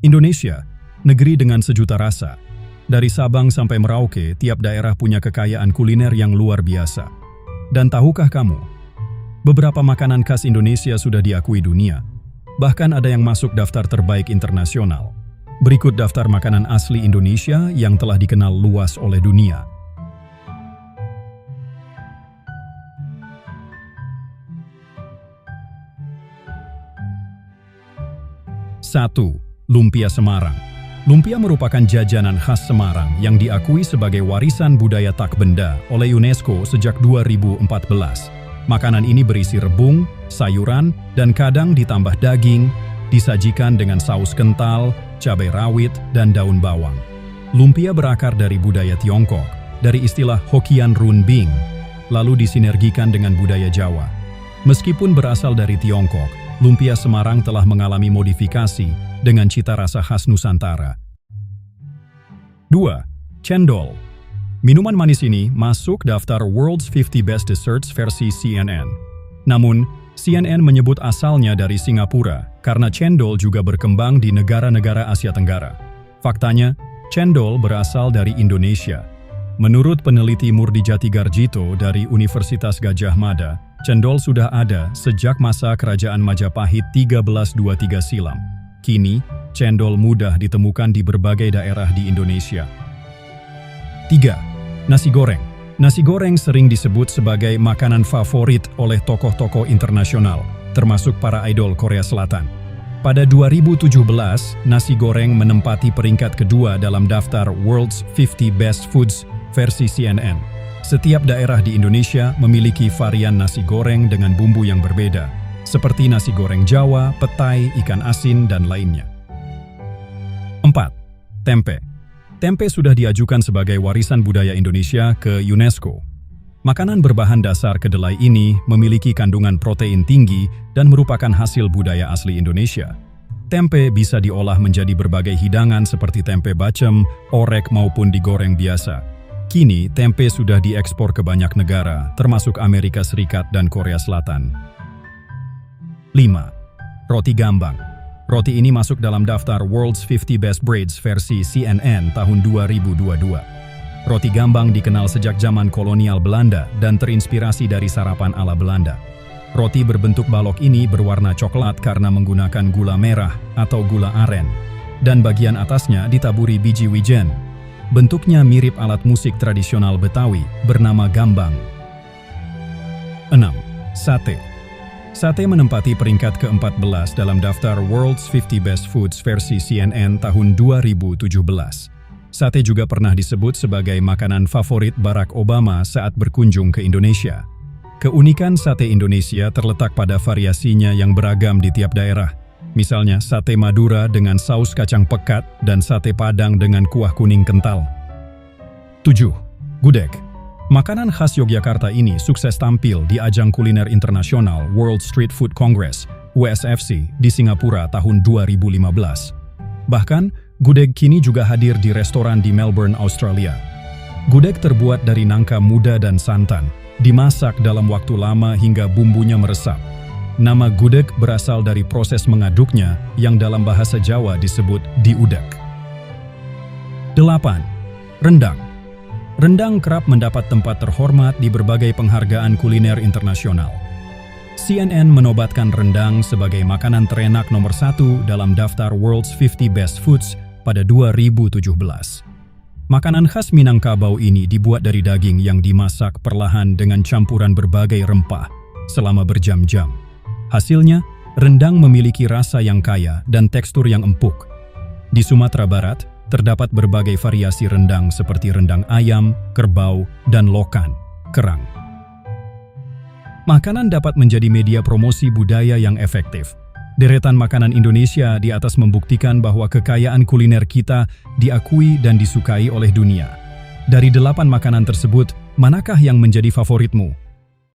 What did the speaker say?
Indonesia, negeri dengan sejuta rasa. Dari Sabang sampai Merauke, tiap daerah punya kekayaan kuliner yang luar biasa. Dan tahukah kamu, beberapa makanan khas Indonesia sudah diakui dunia. Bahkan ada yang masuk daftar terbaik internasional. Berikut daftar makanan asli Indonesia yang telah dikenal luas oleh dunia. Satu, lumpia Semarang. Lumpia merupakan jajanan khas Semarang yang diakui sebagai warisan budaya tak benda oleh UNESCO sejak 2014. Makanan ini berisi rebung, sayuran, dan kadang ditambah daging, disajikan dengan saus kental, cabai rawit, dan daun bawang. Lumpia berakar dari budaya Tiongkok, dari istilah Hokkien Run Bing, lalu disinergikan dengan budaya Jawa. Meskipun berasal dari Tiongkok, lumpia Semarang telah mengalami modifikasi dengan cita rasa khas Nusantara. 2. Cendol. Minuman manis ini masuk daftar World's 50 Best Desserts versi CNN. Namun, CNN menyebut asalnya dari Singapura karena cendol juga berkembang di negara-negara Asia Tenggara. Faktanya, cendol berasal dari Indonesia. Menurut peneliti Murdi Jatigarjito dari Universitas Gadjah Mada, cendol sudah ada sejak masa Kerajaan Majapahit 1323 silam. Kini, cendol mudah ditemukan di berbagai daerah di Indonesia. 3. Nasi goreng. Nasi goreng sering disebut sebagai makanan favorit oleh tokoh-tokoh internasional, termasuk para idol Korea Selatan. Pada 2017, nasi goreng menempati peringkat kedua dalam daftar World's 50 Best Foods versi CNN. Setiap daerah di Indonesia memiliki varian nasi goreng dengan bumbu yang berbeda, seperti nasi goreng Jawa, petai, ikan asin, dan lainnya. 4. Tempe. Tempe sudah diajukan sebagai warisan budaya Indonesia ke UNESCO. Makanan berbahan dasar kedelai ini memiliki kandungan protein tinggi dan merupakan hasil budaya asli Indonesia. Tempe bisa diolah menjadi berbagai hidangan seperti tempe bacem, orek maupun digoreng biasa. Kini, tempe sudah diekspor ke banyak negara, termasuk Amerika Serikat dan Korea Selatan. 5. Roti gambang. Roti ini masuk dalam daftar World's 50 Best Breads versi CNN tahun 2022. Roti gambang dikenal sejak zaman kolonial Belanda dan terinspirasi dari sarapan ala Belanda. Roti berbentuk balok ini berwarna coklat karena menggunakan gula merah atau gula aren, dan bagian atasnya ditaburi biji wijen. Bentuknya mirip alat musik tradisional Betawi bernama gambang. 6. Sate. Sate menempati peringkat ke-14 dalam daftar World's 50 Best Foods versi CNN tahun 2017. Sate juga pernah disebut sebagai makanan favorit Barack Obama saat berkunjung ke Indonesia. Keunikan sate Indonesia terletak pada variasinya yang beragam di tiap daerah. Misalnya sate Madura dengan saus kacang pekat dan sate Padang dengan kuah kuning kental. 7. Gudeg. Makanan khas Yogyakarta ini sukses tampil di ajang kuliner internasional World Street Food Congress (WSFC) di Singapura tahun 2015. Bahkan, gudeg kini juga hadir di restoran di Melbourne, Australia. Gudeg terbuat dari nangka muda dan santan, dimasak dalam waktu lama hingga bumbunya meresap. Nama gudeg berasal dari proses mengaduknya yang dalam bahasa Jawa disebut diudek. 8. Rendang. Rendang kerap mendapat tempat terhormat di berbagai penghargaan kuliner internasional. CNN menobatkan rendang sebagai makanan terenak nomor 1 dalam daftar World's 50 Best Foods pada 2017. Makanan khas Minangkabau ini dibuat dari daging yang dimasak perlahan dengan campuran berbagai rempah selama berjam-jam. Hasilnya, rendang memiliki rasa yang kaya dan tekstur yang empuk. Di Sumatera Barat, terdapat berbagai variasi rendang seperti rendang ayam, kerbau, dan lokan, kerang. Makanan dapat menjadi media promosi budaya yang efektif. Deretan makanan Indonesia di atas membuktikan bahwa kekayaan kuliner kita diakui dan disukai oleh dunia. Dari 8 makanan tersebut, manakah yang menjadi favoritmu?